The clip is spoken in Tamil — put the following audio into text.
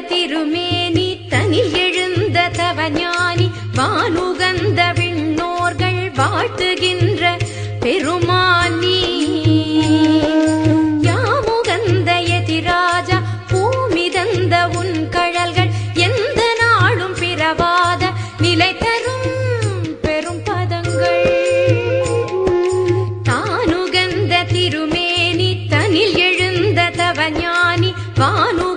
திருமேனி தனில் எழுந்த தவஞானி வானுகந்த விண்ணோர்கள் வாழ்த்துகின்ற பெருமானி யாமுகந்த எதிராஜா பூமிதந்த உன் கழல்கள் எந்த நாளும் பிறவாத நிலை தரும் பெரும் பதங்கள் தானுகந்த திருமேனி தனில் எழுந்த தவஞானி வானு